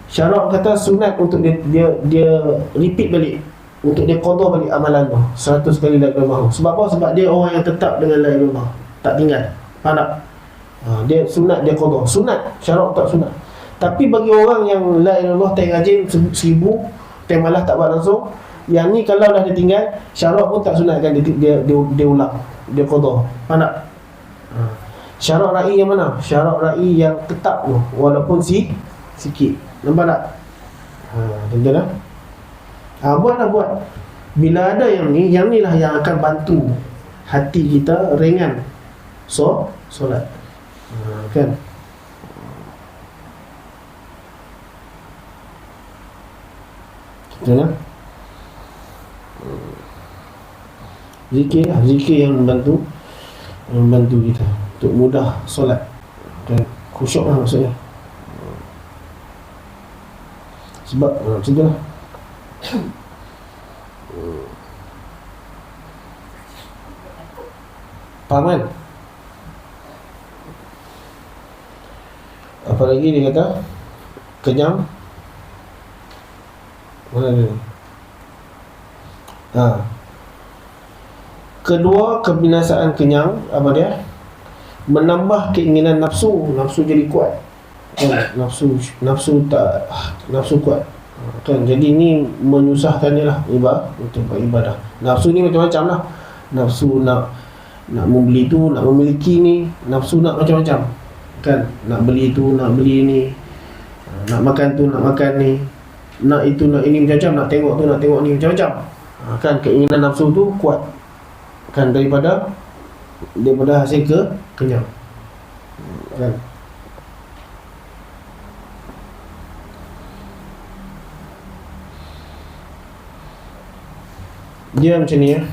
A: syarat kata sunat untuk dia repeat balik, untuk dia qada balik amalan tu 100 kali la ilaha illallah. Sebab apa? Sebab dia orang yang tetap dengan la ilaha illallah, tak tinggal. Faham tak? Dia sunat, dia qada. Sunat, syarat tak sunat. Tapi bagi orang yang la ilaha illallah tak rajin 1000, tak malas tak buat langsung, yang ni kalau dah dia tinggal, syarat pun tak sunatkan, dia ulang, dia qada. Faham tak? Syarat ra'i yang mana? Syarat ra'i yang tetap tu, walaupun sikit. Nampak tak? Tuan-tuan lah. Buat. Bila ada yang ni lah yang akan bantu hati kita ringan solat. Kan? Tuan-tuan lah. Zikir yang membantu kita untuk mudah solat dan khusyuk lah maksudnya. Sebab macam tu lah. Faham kan? Apa lagi dia kata? Kenyang. Mana dia? Kedua, kebinasaan kenyang. Apa dia? Menambah keinginan nafsu jadi kuat. Nafsu kuat. Kan, jadi ni menyusahkan dia lah untuk beribadah. Nafsu ni macam-macam lah. Nafsu nak membeli tu, nak memiliki ni. Nafsu nak macam-macam. Kan, nak beli tu, nak beli ni, nak makan tu, nak makan ni, nak itu, nak ini, macam-macam. Nak tengok tu, nak tengok ni, macam-macam. Kan, keinginan nafsu tu kuat. Kan, daripada hasil kenyang. Kan. Dia macam ni ya.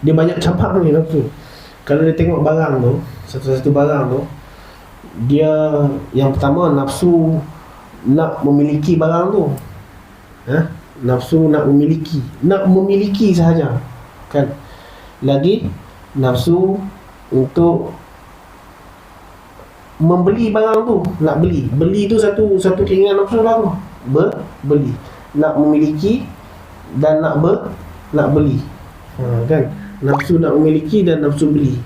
A: Dia banyak cabang ni nafsu. Kalau dia tengok barang tu, satu-satu barang tu, dia yang pertama nafsu nak memiliki barang tu. Nafsu nak memiliki sahaja. Kan. Lagi nafsu untuk membeli barang tu, nak beli tu satu keinginan nafsu lah tu. Beli, nak memiliki dan nak beli. Kan, nafsu nak memiliki dan nafsu beli.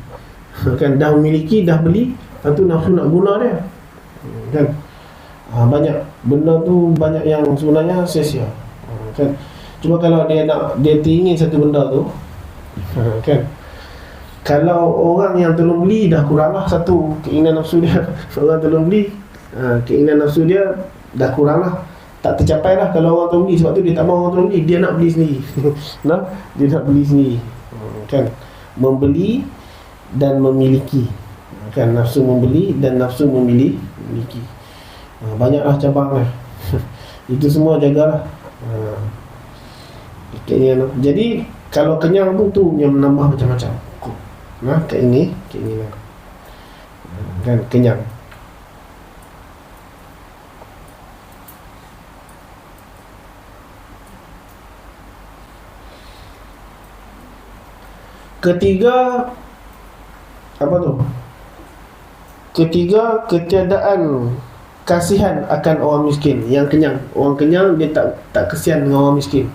A: Kan, dah memiliki, dah beli, lepas tu nafsu nak guna dia. Kan, banyak benda tu, banyak yang sebenarnya sia-sia. Kan, cuma kalau dia teringin satu benda tu, kan, Kalau orang yang tolong beli dah kurang lah satu keinginan nafsu dia. Orang tolong beli, keinginan nafsu dia dah kurang lah, tak tercapai lah kalau orang tolong beli. Sebab tu dia tak mahu orang tolong beli, dia nak beli sendiri. Nah, dia nak beli sendiri, kan? Membeli dan memiliki, kan? Nafsu membeli dan nafsu memiliki. Banyaklah cabang lah. Itu semua jagalah. Jadi kalau kenyang tu yang menambah macam-macam. Keinginan, kan? Kenyang. Ketiga, apa tu? Ketiga, ketiadaan kasihan akan orang miskin yang kenyang. Orang kenyang dia tak kesian dengan orang miskin.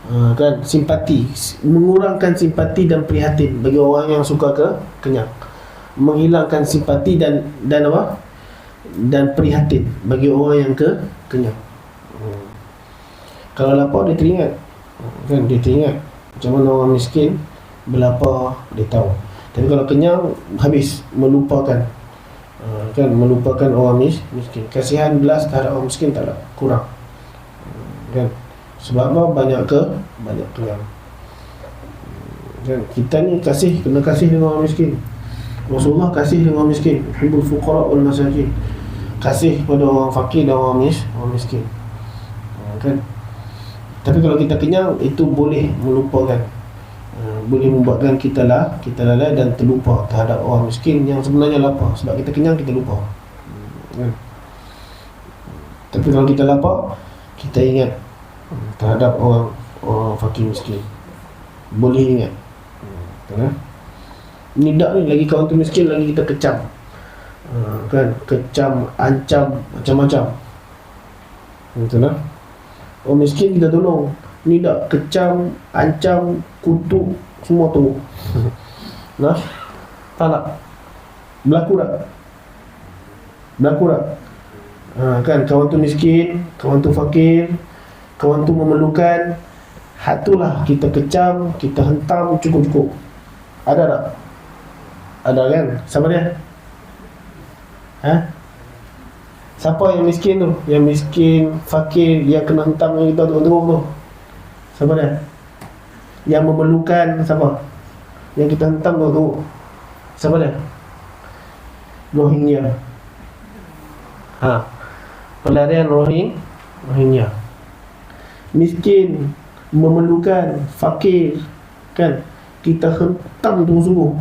A: Kan, simpati, mengurangkan simpati dan prihatin bagi orang yang suka kenyang, menghilangkan simpati dan apa, dan prihatin bagi orang yang kenyang. Kalau lapar dia teringat, kan, dia teringat macam mana orang miskin berlapar, dia tahu. Tapi kalau kenyang, habis, melupakan, kan, melupakan orang miskin. Kasihan belas terhadap orang miskin tak ada, kurang, kan. Sebab apa? Banyak kenyang. Dan kita ni kena kasih dengan orang miskin. Rasulullah kasih dengan orang miskin, hubbul fuqara wal masakin, kasih kepada orang fakir dan orang miskin, kan. Tapi kalau kita kenyang, itu boleh melupakan, boleh membuatkan kita lalai dan terlupa terhadap orang miskin yang sebenarnya lapar. Sebab kita kenyang, kita lupa, kan. Tapi kalau kita lapar, kita ingat terhadap orang fakir miskin, boleh ingat, kan? Nidak ni lagi kawan tu miskin, lagi kita kecam, kan? Kecam, ancam, macam-macam, betul lah. Orang miskin kita tolong, nidak, kecam, ancam, kutuk, semua tu. Nah, tak? Berlaku tak? Kan, kawan tu miskin, kawan tu fakir, kawan tu memerlukan, hak tu lah kita kecam, kita hentam, cukup-cukup. Ada tak? Ada, kan? Siapa dia? Siapa yang miskin tu? Yang miskin, fakir, yang kena hentam yang kita teruk-teruk tu? Siapa dia? Yang memerlukan, siapa? Yang kita hentam teruk-teruk, siapa dia? Rohingya. Pelarian Rohingya. Miskin, memerlukan, fakir, kan, kita hentam tu sungguh.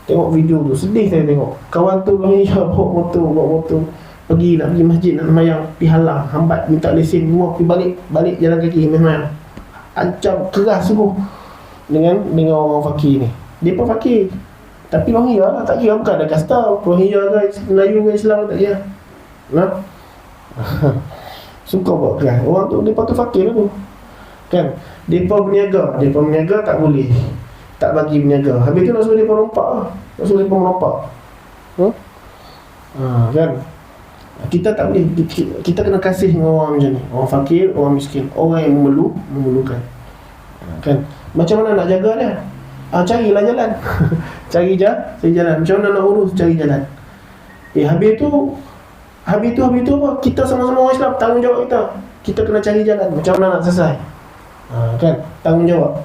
A: Tengok video tu, sedih saya tengok. Kawan tu Rohingya bawa motor, pergi nak pergi masjid, nak sembahyang, pergi halang, hambat, minta lesen, semua pergi balik jalan kaki sembahyang. Ancam keras sungguh dengan orang fakir ni. Dia pun fakir, tapi Rohingya lah, tak kira, bukan ada kasta Rohingya ke Melayu ke Islam, tak kira. Nah, suka buat keras. Orang tu, mereka tu fakir tu, kan. Mereka berniaga tak boleh, tak bagi berniaga. Habis tu nak suruh mereka rompak lah. Nak suruh mereka merompak, kan. Kita tak boleh. Kita kena kasih dengan orang macam ni, orang fakir, orang miskin, orang yang memerlukan, kan. Macam mana nak jaga dia? Carilah jalan. Cari jalan. Macam mana nak urus, cari jalan. Habis tu apa? Kita sama-sama orang Islam, tanggungjawab kita. Kita kena cari jalan macam mana nak selesai, kan. Tanggungjawab.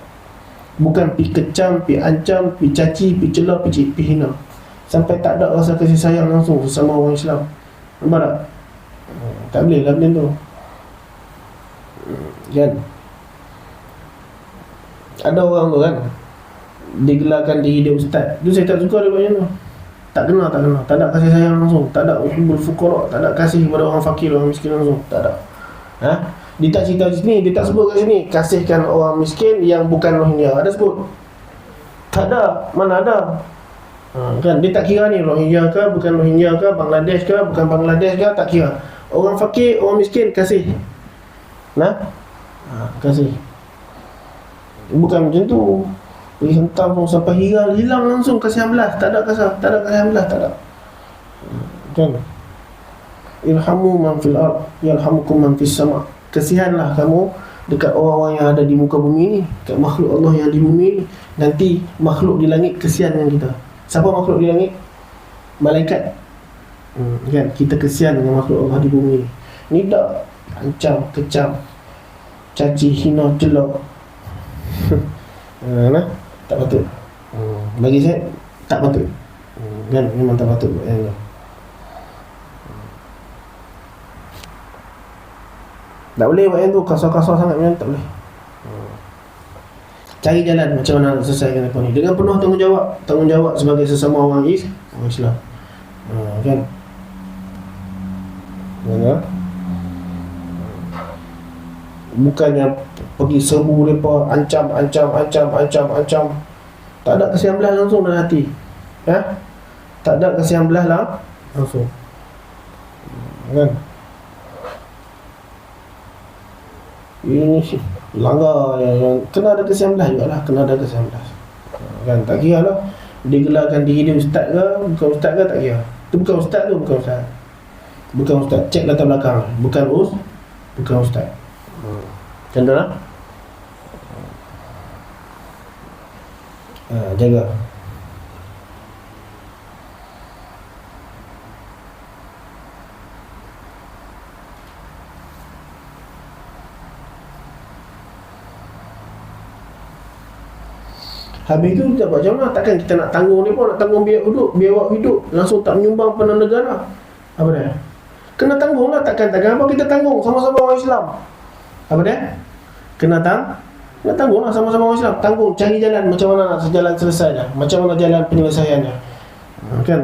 A: Bukan pi kecam, pi ancam, pi caci, pi celah, pi hina, sampai tak ada rasa kasih sayang langsung sesama orang Islam. Nampak tak? Tak boleh lah benda tu, kan. Ada orang tu, kan, dia gelarkan diri dia ustaz. Tu saya tak suka dia buat macam tu. Tak kena. Tak ada kasih sayang langsung. Tak ada hubbul fuqara, tak ada kasih kepada orang fakir, orang miskin langsung. Tak ada. Dia tak cerita di sini, dia tak sebut kat sini kasihkan orang miskin yang bukan Rohingya. Ada sebut? Tak ada. Mana ada? Kan, dia tak kira ni Rohingya ke, bukan Rohingya ke, Bangladesh ke, bukan Bangladesh ke, tak kira. Orang fakir, orang miskin, kasih. Kasih. Bukan macam tu, pergi hentam sampai hilang langsung kasihan belas. Tak ada kasihan belas, tak ada. Kan? Irhamu man fil ard yalhamukum man fis sama. Kasihanlah kamu dekat orang-orang yang ada di muka bumi ni, dekat makhluk Allah yang di bumi ni. Nanti makhluk di langit kesian dengan kita. Siapa makhluk di langit? Malaikat. Kan, kita kesian dengan makhluk Allah di bumi ni. Ni dah ancam, kecam, caci, hina, celak. Nah, tak patut. Bagi saya tak patut. Kan, memang tak patut buat yang tu. Tak boleh buat yang tu, kasar-kasar sangat memang tak boleh. Cari jalan macam mana nak selesaikan apa ni dengan penuh tanggungjawab sebagai sesama orang Islam. Kan? Ya. Bukannya pergi serbu mereka, ancam. Tak ada kasihan belah langsung dalam hati. Ya? Tak ada kasihan belah langsung. Kan? Ini langgar yang kena ada kasihan belah juga lah. Kena ada kasihan belah. Kan? Tak kira lah dia gelarkan diri dia ustaz ke, bukan ustaz ke, tak kira. Itu bukan ustaz tu, bukan ustaz. Bukan ustaz. Cek latar belakang. Bukan ustaz. Contoh lah. Jaga. Habis tu kita buat macam mana? Takkan kita nak tanggung dia pun, nak tanggung biar awak hidup langsung tak menyumbang pada negara. Apa dia? Kena tanggung lah. Takkan apa kita tanggung sama-sama orang Islam. Apa dia? Kena tanggung lah sama-sama orang Islam. Tanggung, cari jalan macam mana nak sejalan selesainya, macam mana jalan penyelesaiannya. Kan?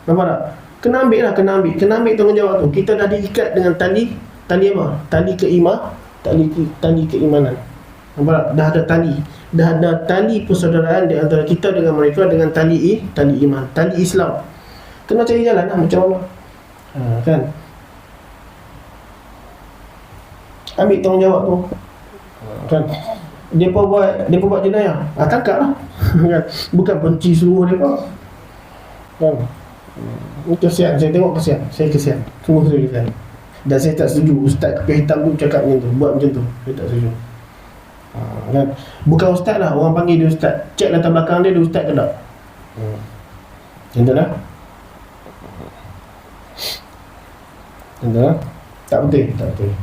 A: Nampak tak? Kena ambil tanggungjawab tu. Kita dah diikat dengan tali apa? Tali keimanan. Nampak tak? Dah ada tali persaudaraan di antara kita dengan mereka, dengan tali iman, tali Islam. Kena cari jalan lah macam mana. Kan? Ambil tanggungjawab tu. Kan? Dia pun buat jenayah. Tangkap lah. Kan? Bukan benci suruh dia pun. Kan? Kesian, saya tengok kesian. Saya kesian. Semua saya kesian. Dan saya tak setuju ustaz kepala hitam tu cakap macam tu, buat macam tu. Saya tak setuju. Kan? Bukan ustaz lah, orang panggil dia ustaz. Cek latar belakang dia ustaz ke tak. Macam lah. Macam lah. Tak betul.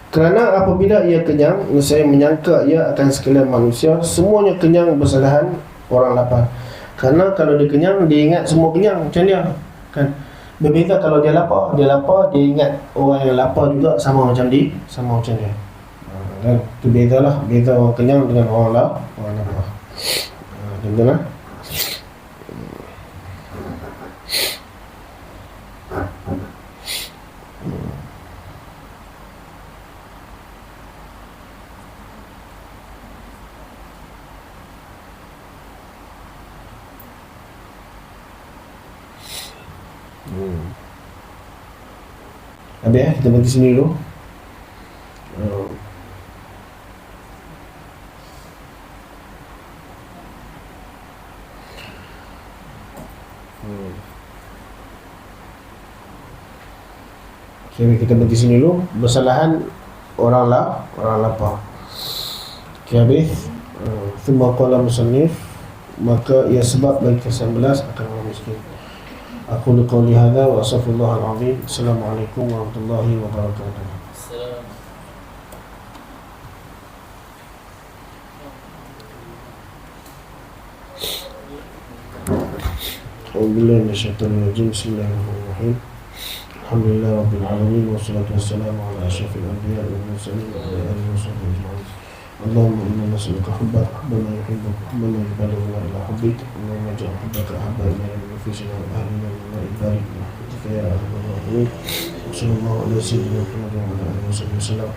A: Kerana apabila ia kenyang, saya menyangka ia akan sekalian manusia, semuanya kenyang bersalahan orang lapar. Kerana kalau dia kenyang, dia ingat semua kenyang macam dia. Kan? Berbeza kalau dia lapar, dia ingat orang yang lapar juga sama macam dia. Kan? Itu bezalah, beza orang kenyang dengan orang lapar. Contohlah. Habis kita berhenti sini dulu. Kita berhenti sini dulu. Bersalahan orang lapar. Okay, habis. Thumma qala musannif, maka ia sebab bagi ke-19 akan orang miskin. Aku liqauli hadza wa astaghfirullahal azim. Assalamualaikum warahmatullahi wabarakatuh. A'udzubillahi minasyaitonir rajim. Bismillahirrahmanirrahim. Alhamdulillah rabbil alamin wassalatu wassalamu ala asyrafil anbiya'i wal mursalin wa ala alihi washabbihi ajma'in. Allahumma inna nas'aluka hubbaka hubban la yuhibbuka hubban la yuballighuna ila hubbik. Allahumma ij'al hubbaka ahabba ilayna min nufusina wa ahlina mimma ibarik bi rahmatika ya arhamar rahimin. Sallallahu alaihi wa sallam wa ala alihi wa sallam.